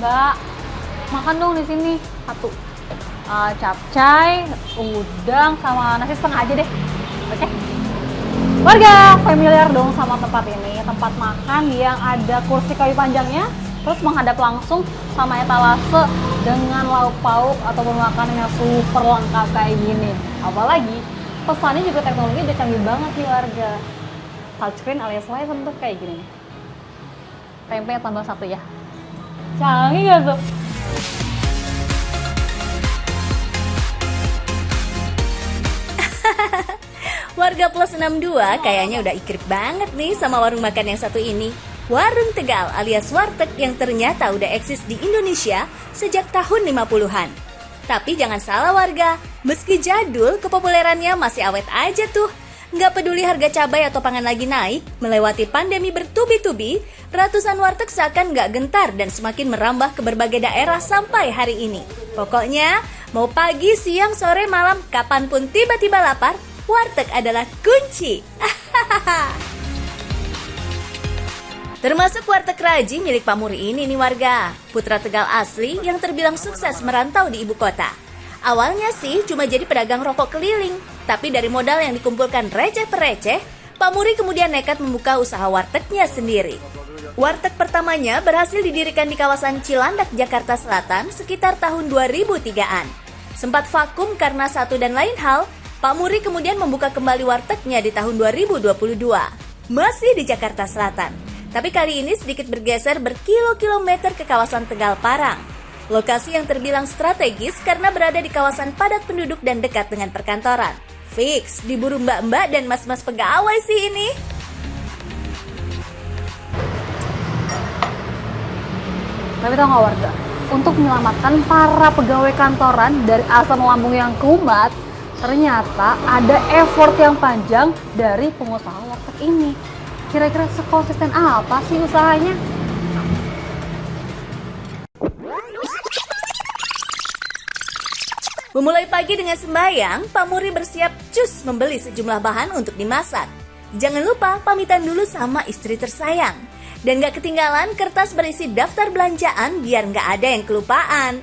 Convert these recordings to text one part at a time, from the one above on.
Mbak, makan dong di sini satu. Capcay, udang sama nasi setengah aja deh. Oke. Warga familiar dong sama tempat ini, tempat makan yang ada kursi kayu panjangnya, terus menghadap langsung sama etalase dengan lauk pauk ataupun makanan yang super lengkap kayak gini. Apalagi pesannya juga teknologi udah canggih banget nih warga. Touchscreen alias layar sentuh kayak gini nih. Tempe tambah satu ya. Canggih gak tuh? Warga Plus 62 kayaknya udah ikrip banget nih sama warung makan yang satu ini. Warung Tegal alias warteg yang ternyata udah eksis di Indonesia sejak tahun 50-an. Tapi jangan salah warga, meski jadul kepopulerannya masih awet aja tuh. Nggak peduli harga cabai atau pangan lagi naik, melewati pandemi bertubi-tubi, ratusan warteg seakan nggak gentar dan semakin merambah ke berbagai daerah sampai hari ini. Pokoknya, mau pagi, siang, sore, malam, kapanpun tiba-tiba lapar, warteg adalah kunci. Termasuk warteg Raji milik Pak Muri ini nih warga. Putra Tegal asli yang terbilang sukses merantau di ibu kota. Awalnya sih cuma jadi pedagang rokok keliling. Tapi dari modal yang dikumpulkan receh per receh, Pak Muri kemudian nekat membuka usaha wartegnya sendiri. Warteg pertamanya berhasil didirikan di kawasan Cilandak, Jakarta Selatan sekitar tahun 2003-an. Sempat vakum karena satu dan lain hal, Pak Muri kemudian membuka kembali wartegnya di tahun 2022. Masih di Jakarta Selatan. Tapi kali ini sedikit bergeser berkilo-kilometer ke kawasan Tegal Parang. Lokasi yang terbilang strategis karena berada di kawasan padat penduduk dan dekat dengan perkantoran. Fix, diburu mbak-mbak dan mas-mas pegawai sih ini. Tapi tau gak warga, untuk menyelamatkan para pegawai kantoran dari asam lambung yang kumat, ternyata ada effort yang panjang dari pengusaha warteg ini. Kira-kira sekonsisten apa sih usahanya? Memulai pagi dengan sembahyang, Pak Muri bersiap cus membeli sejumlah bahan untuk dimasak. Jangan lupa pamitan dulu sama istri tersayang. Dan gak ketinggalan kertas berisi daftar belanjaan biar gak ada yang kelupaan.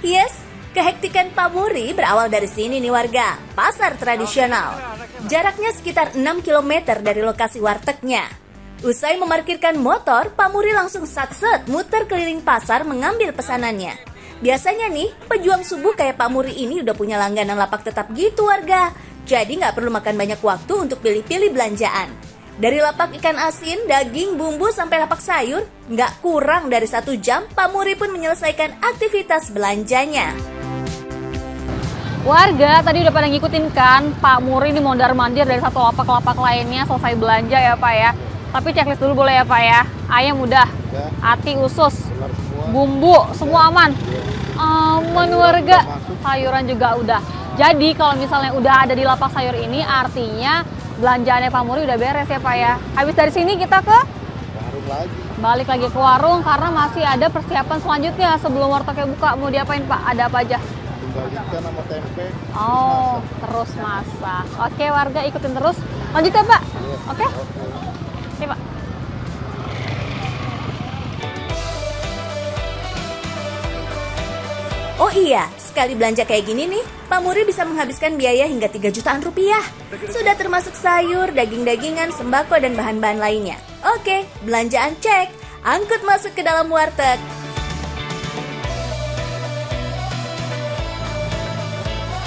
Yes, kehektikan Pak Muri berawal dari sini nih warga, pasar tradisional. Jaraknya sekitar 6 km dari lokasi wartegnya. Usai memarkirkan motor, Pak Muri langsung sat-set muter keliling pasar mengambil pesanannya. Biasanya nih, pejuang subuh kayak Pak Muri ini udah punya langganan lapak tetap gitu warga. Jadi nggak perlu makan banyak waktu untuk pilih-pilih belanjaan. Dari lapak ikan asin, daging, bumbu, sampai lapak sayur, nggak kurang dari 1 jam, Pak Muri pun menyelesaikan aktivitas belanjanya. Warga tadi udah pada ngikutin kan, Pak Muri ini mondar-mandir dari satu lapak ke lapak lainnya selesai belanja ya Pak ya. Tapi checklist dulu boleh ya Pak ya. Ayam udah, ati usus, bumbu semua aman. Aman warga, sayuran juga udah. Jadi kalau misalnya udah ada di lapak sayur ini artinya belanjaannya Pak Muri udah beres ya Pak ya. Habis dari sini kita ke warung lagi. Balik lagi ke warung karena masih ada persiapan selanjutnya sebelum wartegnya buka. Mau diapain Pak? Ada apa aja? Tinggal ikan sama tempe. Oh, terus masak. Oke warga ikutin terus. Lanjut ya Pak? Oke? Oke Pak. Oh iya, sekali belanja kayak gini nih, Pak Muri bisa menghabiskan biaya hingga 3 jutaan rupiah. Sudah termasuk sayur, daging-dagingan, sembako, dan bahan-bahan lainnya. Oke, belanjaan cek, angkut masuk ke dalam warteg.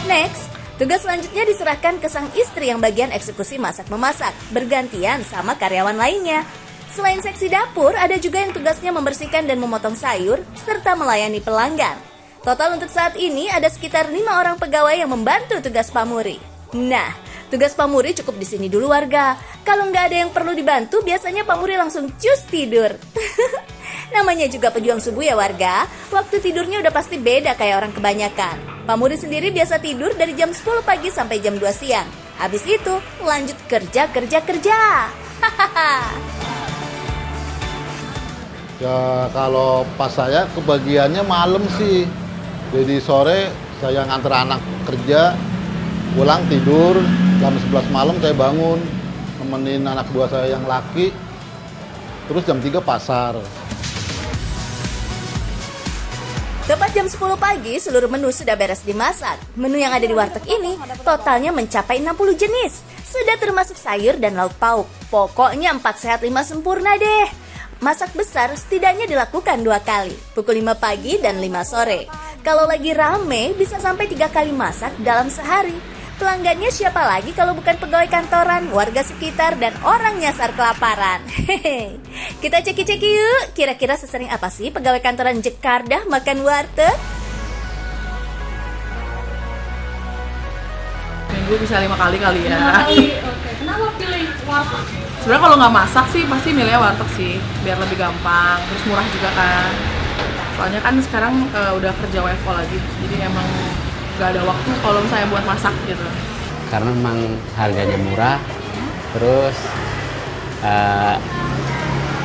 Next, tugas selanjutnya diserahkan ke sang istri yang bagian eksekusi masak-memasak, bergantian sama karyawan lainnya. Selain seksi dapur, ada juga yang tugasnya membersihkan dan memotong sayur, serta melayani pelanggan. Total untuk saat ini ada sekitar 5 orang pegawai yang membantu tugas Pak Muri. Nah, tugas Pak Muri cukup di sini dulu warga. Kalau nggak ada yang perlu dibantu, biasanya Pak Muri langsung cus tidur. Namanya juga pejuang subuh ya warga. Waktu tidurnya udah pasti beda kayak orang kebanyakan. Pak Muri sendiri biasa tidur dari jam 10 pagi sampai jam 2 siang. Habis itu lanjut kerja. Ya kalau pas saya kebagiannya malam sih. Jadi sore Saya nganter anak kerja, pulang tidur, jam 11 malam saya bangun, nemenin anak buah saya yang laki, terus jam 3 pasar. Tepat jam 10 pagi, seluruh menu sudah beres dimasak. Menu yang ada di warteg ini totalnya mencapai 60 jenis. Sudah termasuk sayur dan lauk pauk. Pokoknya 4 sehat 5 sempurna deh. Masak besar setidaknya dilakukan 2 kali, pukul 5 pagi dan 5 sore. Kalau lagi rame, bisa sampai 3 kali masak dalam sehari. Pelanggannya siapa lagi kalau bukan pegawai kantoran, warga sekitar, dan orang nyasar kelaparan. Hehehe. Kita ceki-ceki yuk, kira-kira sesering apa sih pegawai kantoran Jakarta makan warteg? Minggu bisa 5 kali kali ya. 5 kali, oke. Kenapa pilih warteg? Sebenarnya kalau nggak masak sih pasti milihnya warteg sih, biar lebih gampang, terus murah juga kan. Soalnya kan sekarang udah kerja WFO lagi, jadi emang nggak ada waktu kalau misalnya buat masak gitu. Karena memang harganya murah, terus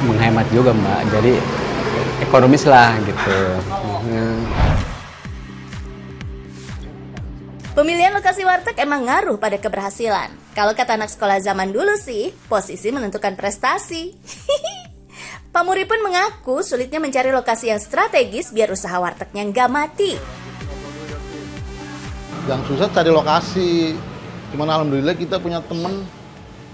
menghemat juga Mbak, jadi ekonomis lah gitu. Pemilihan lokasi warteg emang ngaruh pada keberhasilan. Kalau kata anak sekolah zaman dulu sih, posisi menentukan prestasi. Pak Muri pun mengaku sulitnya mencari lokasi yang strategis biar usaha wartegnya nggak mati. Yang susah cari lokasi, cuman alhamdulillah kita punya temen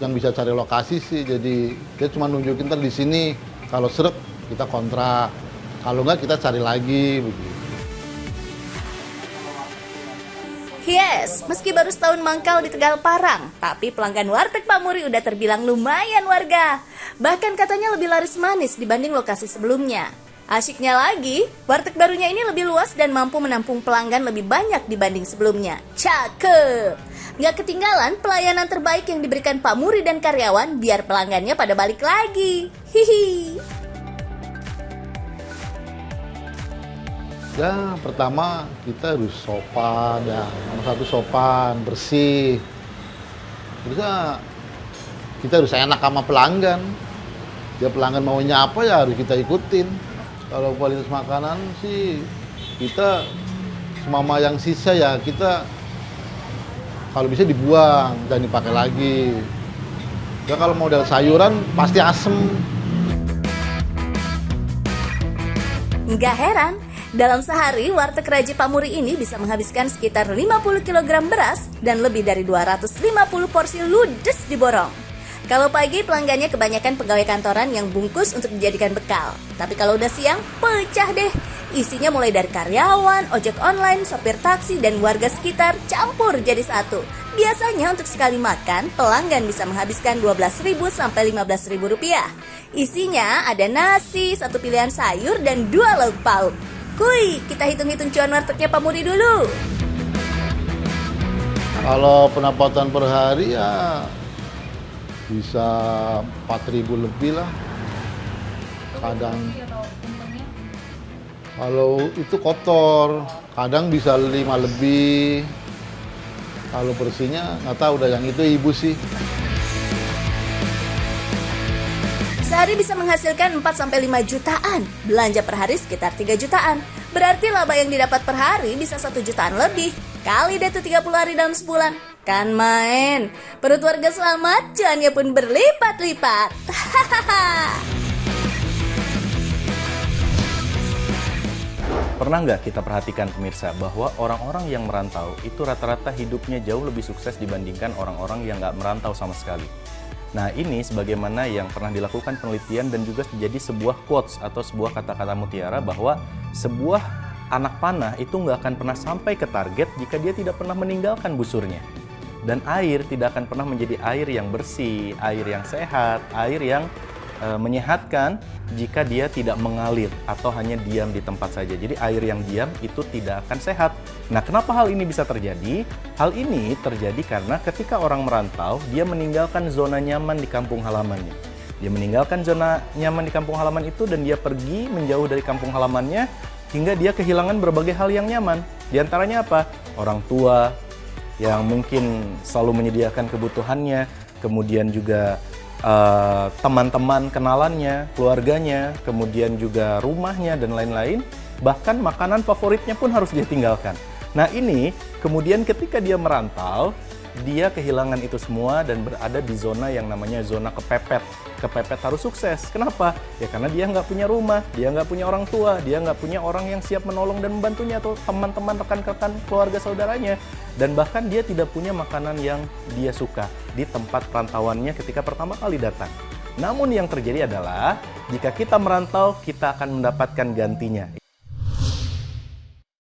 yang bisa cari lokasi sih, jadi dia cuma nunjukin ntar di sini, kalau seret kita kontrak, kalau nggak kita cari lagi begitu. Yes, meski baru setahun mangkal di Tegal Parang, tapi pelanggan warteg Pak Muri udah terbilang lumayan warga. Bahkan katanya lebih laris manis dibanding lokasi sebelumnya. Asyiknya lagi, warteg barunya ini lebih luas dan mampu menampung pelanggan lebih banyak dibanding sebelumnya. Cakep! Nggak ketinggalan pelayanan terbaik yang diberikan Pak Muri dan karyawan biar pelanggannya pada balik lagi. Hihi. Ya pertama kita harus sopan ya, nomor satu sopan, bersih. Terus ya, kita harus enak sama pelanggan. Ya pelanggan maunya apa ya harus kita ikutin. Kalau kualitas makanan sih kita semama yang sisa ya kita kalau bisa dibuang dan dipakai lagi. Ya kalau model sayuran pasti asem. Nggak heran, dalam sehari warteg Raji Pak Muri ini bisa menghabiskan sekitar 50 kg beras dan lebih dari 250 porsi ludes diborong. Kalau pagi pelanggannya kebanyakan pegawai kantoran yang bungkus untuk dijadikan bekal. Tapi kalau udah siang, pecah deh. Isinya mulai dari karyawan, ojek online, sopir taksi, dan warga sekitar campur jadi satu. Biasanya untuk sekali makan, pelanggan bisa menghabiskan Rp12.000 sampai Rp15.000. Isinya ada nasi, 1 pilihan sayur, dan 2 lauk pauk. Kuy, kita hitung-hitung cuan wartegnya Pak Muri dulu. Kalau pendapatan per hari ya bisa 4.000 lebih lah. Kadang kalau itu kotor, kadang bisa 5 lebih. Kalau bersihnya nggak tahu, udah yang itu ibu sih. Sehari bisa menghasilkan 4-5 jutaan. Belanja per hari sekitar 3 jutaan. Berarti laba yang didapat per hari bisa 1 jutaan lebih. Kali deh tuh 30 hari dalam sebulan. Kan main. Perut warga selamat, cuannya pun berlipat-lipat. Pernah nggak kita perhatikan pemirsa bahwa orang-orang yang merantau itu rata-rata hidupnya jauh lebih sukses dibandingkan orang-orang yang nggak merantau sama sekali. Nah ini sebagaimana yang pernah dilakukan penelitian dan juga jadi sebuah quotes atau sebuah kata-kata mutiara bahwa sebuah anak panah itu nggak akan pernah sampai ke target jika dia tidak pernah meninggalkan busurnya. Dan air tidak akan pernah menjadi air yang bersih, air yang sehat, air yang menyehatkan jika dia tidak mengalir atau hanya diam di tempat saja. Jadi air yang diam itu tidak akan sehat. Nah, kenapa hal ini bisa terjadi? Hal ini terjadi karena ketika orang merantau, dia meninggalkan zona nyaman di kampung halamannya. Dia meninggalkan zona nyaman di kampung halaman itu dan dia pergi menjauh dari kampung halamannya hingga dia kehilangan berbagai hal yang nyaman. Di antaranya apa? Orang tua yang mungkin selalu menyediakan kebutuhannya, kemudian juga teman-teman kenalannya, keluarganya, kemudian juga rumahnya dan lain-lain, bahkan makanan favoritnya pun harus dia tinggalkan. Nah ini, kemudian ketika dia merantau, dia kehilangan itu semua dan berada di zona yang namanya zona kepepet. Kepepet harus sukses. Kenapa? Ya karena dia nggak punya rumah, dia nggak punya orang tua, dia nggak punya orang yang siap menolong dan membantunya, atau teman-teman, rekan-rekan, keluarga saudaranya. Dan bahkan dia tidak punya makanan yang dia suka di tempat perantauannya ketika pertama kali datang. Namun yang terjadi adalah, jika kita merantau, kita akan mendapatkan gantinya,